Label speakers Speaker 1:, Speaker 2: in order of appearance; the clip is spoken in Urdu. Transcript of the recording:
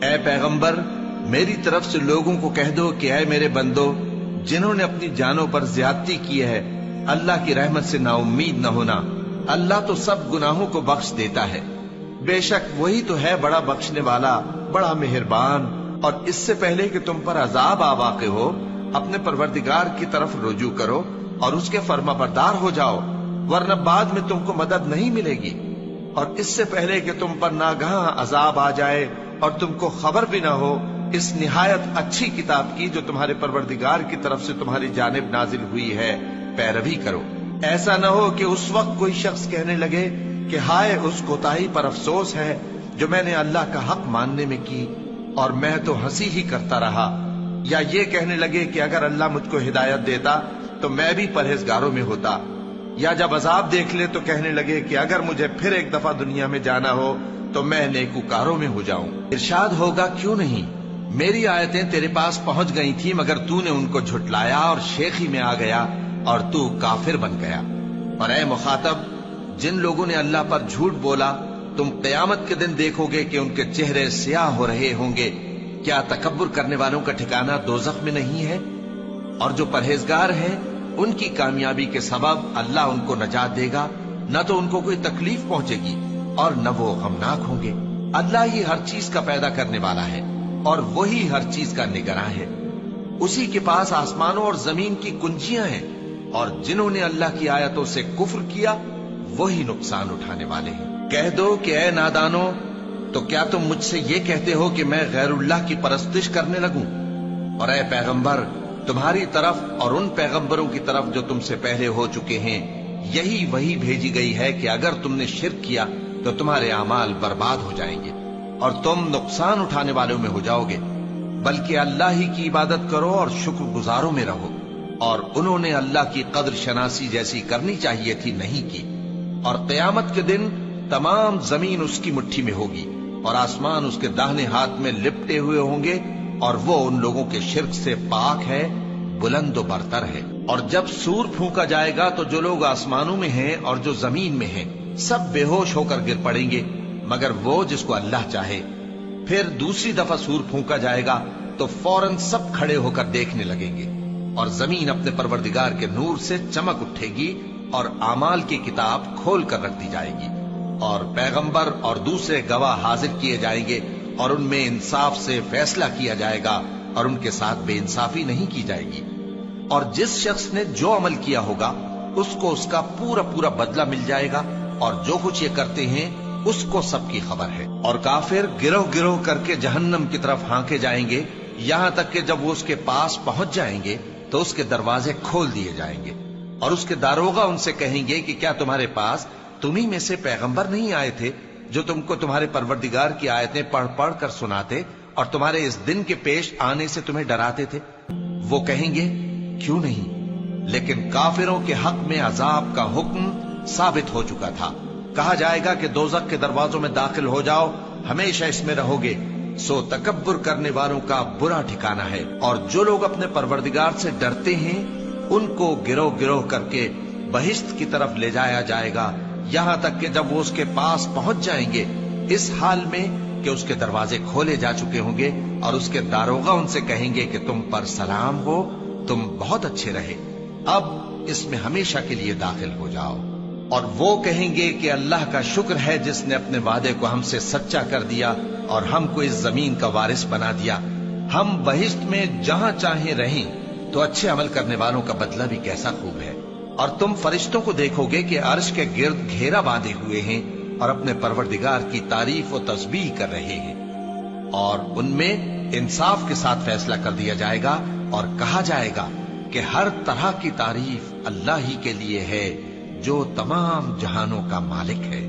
Speaker 1: اے پیغمبر میری طرف سے لوگوں کو کہہ دو کہ اے میرے بندو جنہوں نے اپنی جانوں پر زیادتی کی ہے اللہ کی رحمت سے نا امید نہ ہونا، اللہ تو سب گناہوں کو بخش دیتا ہے، بے شک وہی تو ہے بڑا بخشنے والا بڑا مہربان۔ اور اس سے پہلے کہ تم پر عذاب آ واقع ہو اپنے پروردگار کی طرف رجوع کرو اور اس کے فرما بردار ہو جاؤ، ورنہ بعد میں تم کو مدد نہیں ملے گی۔ اور اس سے پہلے کہ تم پر ناگہاں عذاب آ جائے اور تم کو خبر بھی نہ ہو اس نہایت اچھی کتاب کی جو تمہارے پروردگار کی طرف سے تمہاری جانب نازل ہوئی ہے پیروی کرو۔ ایسا نہ ہو کہ اس وقت کوئی شخص کہنے لگے کہ ہائے اس کوتاہی پر افسوس ہے جو میں نے اللہ کا حق ماننے میں کی اور میں تو ہنسی ہی کرتا رہا، یا یہ کہنے لگے کہ اگر اللہ مجھ کو ہدایت دیتا تو میں بھی پرہیزگاروں میں ہوتا، یا جب عذاب دیکھ لے تو کہنے لگے کہ اگر مجھے پھر ایک دفعہ دنیا میں جانا ہو تو میں نیکوکاروں میں ہو جاؤں۔ ارشاد ہوگا کیوں نہیں، میری آیتیں تیرے پاس پہنچ گئی تھی مگر تو نے ان کو جھٹلایا اور شیخی میں آ گیا اور تو کافر بن گیا۔ اور اے مخاطب جن لوگوں نے اللہ پر جھوٹ بولا تم قیامت کے دن دیکھو گے کہ ان کے چہرے سیاہ ہو رہے ہوں گے، کیا تکبر کرنے والوں کا ٹھکانہ دوزخ میں نہیں ہے؟ اور جو پرہیزگار ہیں ان کی کامیابی کے سبب اللہ ان کو نجات دے گا، نہ تو ان کو کوئی تکلیف پہنچے گی اور نہ وہ غمناک ہوں گے۔ اللہ ہی ہر چیز کا پیدا کرنے والا ہے اور وہی ہر چیز کا نگراں ہے، اسی کے پاس آسمانوں اور زمین کی کنجیاں ہیں، اور جنہوں نے اللہ کی آیتوں سے کفر کیا وہی نقصان اٹھانے والے ہیں۔ کہہ دو کہ اے نادانو تو کیا تم مجھ سے یہ کہتے ہو کہ میں غیر اللہ کی پرستش کرنے لگوں؟ اور اے پیغمبر تمہاری طرف اور ان پیغمبروں کی طرف جو تم سے پہلے ہو چکے ہیں یہی وہی بھیجی گئی ہے کہ اگر تم نے شرک کیا تو تمہارے اعمال برباد ہو جائیں گے اور تم نقصان اٹھانے والوں میں ہو جاؤ گے، بلکہ اللہ ہی کی عبادت کرو اور شکر گزاروں میں رہو۔ اور انہوں نے اللہ کی قدر شناسی جیسی کرنی چاہیے تھی نہیں کی، اور قیامت کے دن تمام زمین اس کی مٹھی میں ہوگی اور آسمان اس کے داہنے ہاتھ میں لپٹے ہوئے ہوں گے، اور وہ ان لوگوں کے شرک سے پاک ہے، بلند و برتر ہے۔ اور جب سور پھونکا جائے گا تو جو لوگ آسمانوں میں ہیں اور جو زمین میں ہیں سب بے ہوش ہو کر گر پڑیں گے مگر وہ جس کو اللہ چاہے۔ پھر دوسری دفعہ سور پھونکا جائے گا تو فوراً سب کھڑے ہو کر دیکھنے لگیں گے، اور زمین اپنے پروردگار کے نور سے چمک اٹھے گی اور اعمال کی کتاب کھول کر رکھ دی جائے گی، اور پیغمبر اور دوسرے گواہ حاضر کیے جائیں گے، اور ان میں انصاف سے فیصلہ کیا جائے گا اور ان کے ساتھ بے انصافی نہیں کی جائے گی۔ اور جس شخص نے جو عمل کیا ہوگا اس کو اس کا پورا پورا بدلہ مل جائے گا، اور جو کچھ یہ کرتے ہیں اس کو سب کی خبر ہے۔ اور کافر گروہ گروہ کر کے جہنم کی طرف ہانکے جائیں گے، یہاں تک کہ جب وہ اس کے پاس پہنچ جائیں گے تو اس کے دروازے کھول دیے جائیں گے، اور اس کے داروغہ ان سے کہیں گے کہ کیا تمہارے پاس تمہیں میں سے پیغمبر نہیں آئے تھے جو تم کو تمہارے پروردگار کی آیتیں پڑھ پڑھ کر سناتے اور تمہارے اس دن کے پیش آنے سے تمہیں ڈراتے تھے؟ وہ کہیں گے کیوں نہیں، لیکن کافروں کے حق میں عذاب کا حکم ثابت ہو چکا تھا۔ کہا جائے گا کہ دوزخ کے دروازوں میں داخل ہو جاؤ، ہمیشہ اس میں رہو گے، سو تکبر کرنے والوں کا برا ٹھکانہ ہے۔ اور جو لوگ اپنے پروردگار سے ڈرتے ہیں ان کو گروہ گروہ کر کے بہشت کی طرف لے جایا جائے گا، یہاں تک کہ جب وہ اس کے پاس پہنچ جائیں گے اس حال میں کہ اس کے دروازے کھولے جا چکے ہوں گے، اور اس کے داروغہ ان سے کہیں گے کہ تم پر سلام ہو، تم بہت اچھے رہے، اب اس میں ہمیشہ کے لیے داخل ہو جاؤ۔ اور وہ کہیں گے کہ اللہ کا شکر ہے جس نے اپنے وعدے کو ہم سے سچا کر دیا اور ہم کو اس زمین کا وارث بنا دیا، ہم بہشت میں جہاں چاہیں رہیں، تو اچھے عمل کرنے والوں کا بدلہ بھی کیسا خوب ہے۔ اور تم فرشتوں کو دیکھو گے کہ عرش کے گرد گھیرا باندھے ہوئے ہیں اور اپنے پروردگار کی تعریف و تسبیح کر رہے ہیں، اور ان میں انصاف کے ساتھ فیصلہ کر دیا جائے گا، اور کہا جائے گا کہ ہر طرح کی تعریف اللہ ہی کے لیے ہے جو تمام جہانوں کا مالک ہے۔